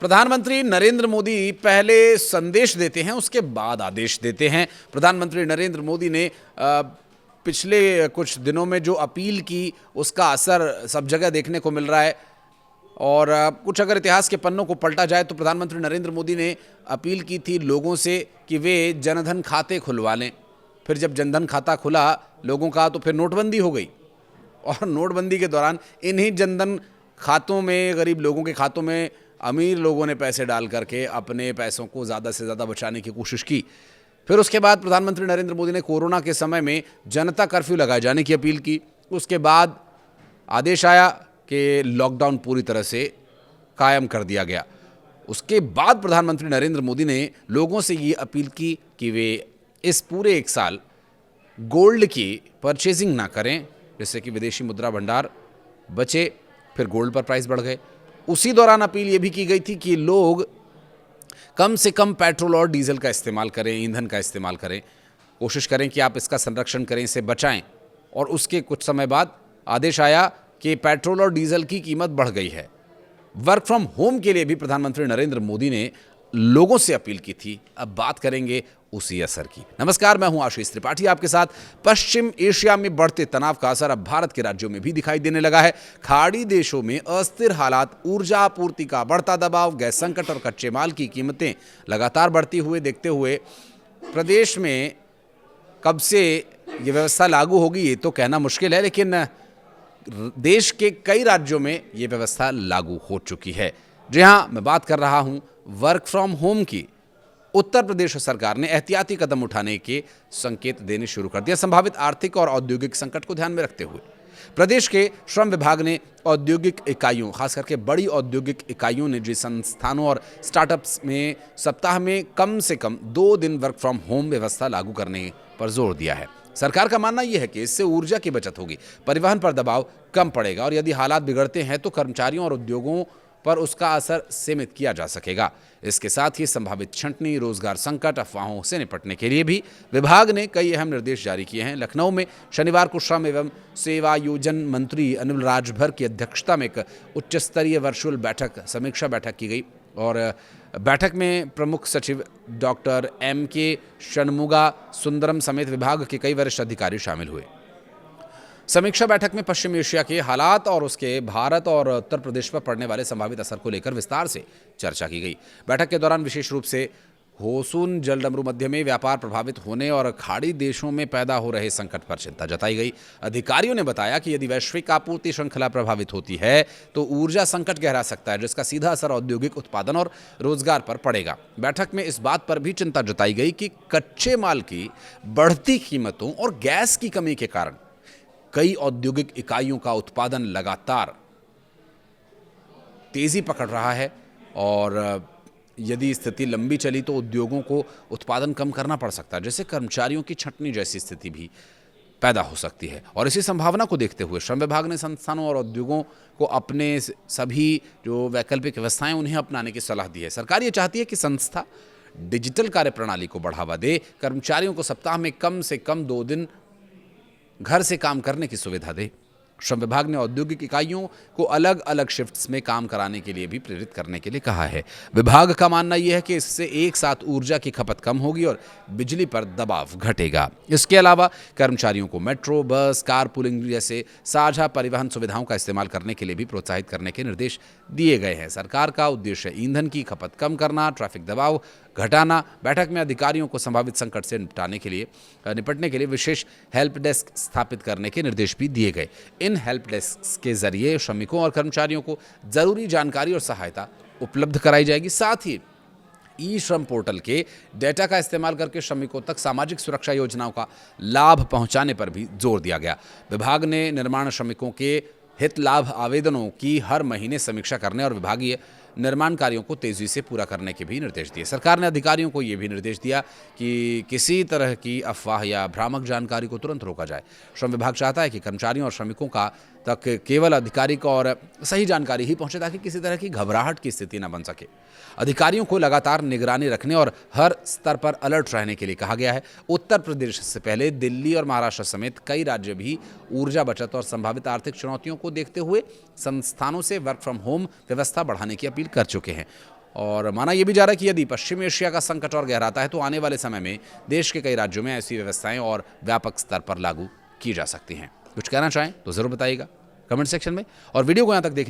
प्रधानमंत्री नरेंद्र मोदी पहले संदेश देते हैं, उसके बाद आदेश देते हैं। प्रधानमंत्री नरेंद्र मोदी ने पिछले कुछ दिनों में जो अपील की उसका असर सब जगह देखने को मिल रहा है। और कुछ अगर इतिहास के पन्नों को पलटा जाए तो प्रधानमंत्री नरेंद्र मोदी ने अपील की थी लोगों से कि वे जनधन खाते खुलवा लें। फिर जब जनधन खाता खुला लोगों का तो फिर नोटबंदी हो गई, और नोटबंदी के दौरान इन्हीं जनधन खातों में, गरीब लोगों के खातों में अमीर लोगों ने पैसे डाल करके अपने पैसों को ज़्यादा से ज़्यादा बचाने की कोशिश की। फिर उसके बाद प्रधानमंत्री नरेंद्र मोदी ने कोरोना के समय में जनता कर्फ्यू लगाए जाने की अपील की। उसके बाद आदेश आया कि लॉकडाउन पूरी तरह से कायम कर दिया गया। उसके बाद प्रधानमंत्री नरेंद्र मोदी ने लोगों से ये अपील की कि वे इस पूरे एक साल गोल्ड की परचेजिंग ना करें, जिससे कि विदेशी मुद्रा भंडार बचे। फिर गोल्ड पर प्राइस बढ़ गए। उसी दौरान अपील ये भी की गई थी कि लोग कम से कम पेट्रोल और डीजल का इस्तेमाल करें, ईंधन का इस्तेमाल करें, कोशिश करें कि आप इसका संरक्षण करें, इसे बचाएं। और उसके कुछ समय बाद आदेश आया कि पेट्रोल और डीजल की कीमत बढ़ गई है। वर्क फ्रॉम होम के लिए भी प्रधानमंत्री नरेंद्र मोदी ने लोगों से अपील की थी। अब बात करेंगे उसी असर की। नमस्कार, मैं हूं आशीष त्रिपाठी आपके साथ। पश्चिम एशिया में बढ़ते तनाव का असर अब भारत के राज्यों में भी दिखाई देने लगा है। खाड़ी देशों में अस्थिर हालात, ऊर्जा आपूर्ति का बढ़ता दबाव, गैस संकट और कच्चे माल की कीमतें लगातार बढ़ती हुए देखते हुए प्रदेश में कब से ये व्यवस्था लागू होगी ये तो कहना मुश्किल है, लेकिन देश के कई राज्यों में ये व्यवस्था लागू हो चुकी है। जी हाँ, मैं बात कर रहा हूं वर्क फ्रॉम होम की। उत्तर प्रदेश सरकार ने एहतियाती कदम उठाने के संकेत देने शुरू कर दिया। संभावित आर्थिक और औद्योगिक संकट को ध्यान में रखते हुए प्रदेश के श्रम विभाग ने औद्योगिक इकाइयों, खास करके बड़ी औद्योगिक इकाइयों ने जिन संस्थानों और स्टार्टअप्स में सप्ताह में कम से कम 2 दिन वर्क फ्रॉम होम व्यवस्था लागू करने पर जोर दिया है। सरकार का मानना यह है कि इससे ऊर्जा की बचत होगी, परिवहन पर दबाव कम पड़ेगा और यदि हालात बिगड़ते हैं तो कर्मचारियों और उद्योगों पर उसका असर सीमित किया जा सकेगा। इसके साथ ही संभावित छंटनी, रोजगार संकट, अफवाहों से निपटने के लिए भी विभाग ने कई अहम निर्देश जारी किए हैं। लखनऊ में शनिवार को श्रम एवं सेवायोजन मंत्री अनिल राजभर की अध्यक्षता में एक उच्च स्तरीय वर्चुअल समीक्षा बैठक की गई और बैठक में प्रमुख सचिव डॉक्टर M.K. षणमुगा सुंदरम समेत विभाग के कई वरिष्ठ अधिकारी शामिल हुए। समीक्षा बैठक में पश्चिम एशिया के हालात और उसके भारत और उत्तर प्रदेश पर पड़ने वाले संभावित असर को लेकर विस्तार से चर्चा की गई। बैठक के दौरान विशेष रूप से होसून जलडमरू मध्य में व्यापार प्रभावित होने और खाड़ी देशों में पैदा हो रहे संकट पर चिंता जताई गई। अधिकारियों ने बताया कि यदि वैश्विक आपूर्ति श्रृंखला प्रभावित होती है तो ऊर्जा संकट गहरा सकता है, जिसका सीधा असर औद्योगिक उत्पादन और रोजगार पर पड़ेगा। बैठक में इस बात पर भी चिंता जताई गई कि कच्चे माल की बढ़ती कीमतों और गैस की कमी के कारण कई औद्योगिक इकाइयों का उत्पादन लगातार तेजी पकड़ रहा है और यदि स्थिति लंबी चली तो उद्योगों को उत्पादन कम करना पड़ सकता है, जैसे कर्मचारियों की छंटनी जैसी स्थिति भी पैदा हो सकती है। और इसी संभावना को देखते हुए श्रम विभाग ने संस्थानों और उद्योगों को अपने सभी जो वैकल्पिक व्यवस्थाएं उन्हें अपनाने की सलाह दी है। सरकार ये चाहती है कि संस्था डिजिटल कार्यप्रणाली को बढ़ावा दे, कर्मचारियों को सप्ताह में कम से कम 2 दिन घर से काम करने की सुविधा दे। श्रम विभाग ने औद्योगिक इकाइयों को अलग अलग शिफ्ट्स में काम कराने के लिए भी प्रेरित करने के लिए कहा है। विभाग का मानना यह है कि इससे एक साथ ऊर्जा की खपत कम होगी और बिजली पर दबाव घटेगा। इसके अलावा कर्मचारियों को मेट्रो, बस, कार पूलिंग जैसे साझा परिवहन सुविधाओं का इस्तेमाल करने के लिए भी प्रोत्साहित करने के निर्देश दिए गए हैं। सरकार का उद्देश्य ईंधन की खपत कम करना, ट्रैफिक दबाव घटाना। बैठक में अधिकारियों को संभावित संकट से निपटने के लिए विशेष हेल्प डेस्क स्थापित करने के निर्देश भी दिए गए। इन हेल्प डेस्क के जरिए श्रमिकों और कर्मचारियों को जरूरी जानकारी और सहायता उपलब्ध कराई जाएगी। साथ ही ई श्रम पोर्टल के डेटा का इस्तेमाल करके श्रमिकों तक सामाजिक सुरक्षा योजनाओं का लाभ पहुंचाने पर भी जोर दिया गया। विभाग ने निर्माण श्रमिकों के हित लाभ आवेदनों की हर महीने समीक्षा करने और विभागीय निर्माण कार्यों को तेजी से पूरा करने के भी निर्देश दिए। सरकार ने अधिकारियों को यह भी निर्देश दिया कि किसी तरह की अफवाह या भ्रामक जानकारी को तुरंत रोका जाए। श्रम विभाग चाहता है कि कर्मचारियों और श्रमिकों का तक केवल आधिकारिक और सही जानकारी ही पहुंचे, ताकि किसी तरह की घबराहट की स्थिति न बन सके। अधिकारियों को लगातार निगरानी रखने और हर स्तर पर अलर्ट रहने के लिए कहा गया है। उत्तर प्रदेश से पहले दिल्ली और महाराष्ट्र समेत कई राज्य भी ऊर्जा बचत और संभावित आर्थिक चुनौतियों को देखते हुए संस्थानों से वर्क फ्रॉम होम व्यवस्था बढ़ाने की अपील कर चुके हैं। और माना यह भी जा रहा है कि यदि पश्चिमी एशिया का संकट और गहराता है तो आने वाले समय में देश के कई राज्यों में ऐसी व्यवस्थाएं और व्यापक स्तर पर लागू की जा सकती हैं। कुछ कहना चाहें तो ज़रूर बताइएगा कमेंट सेक्शन में, और वीडियो को यहाँ तक देखने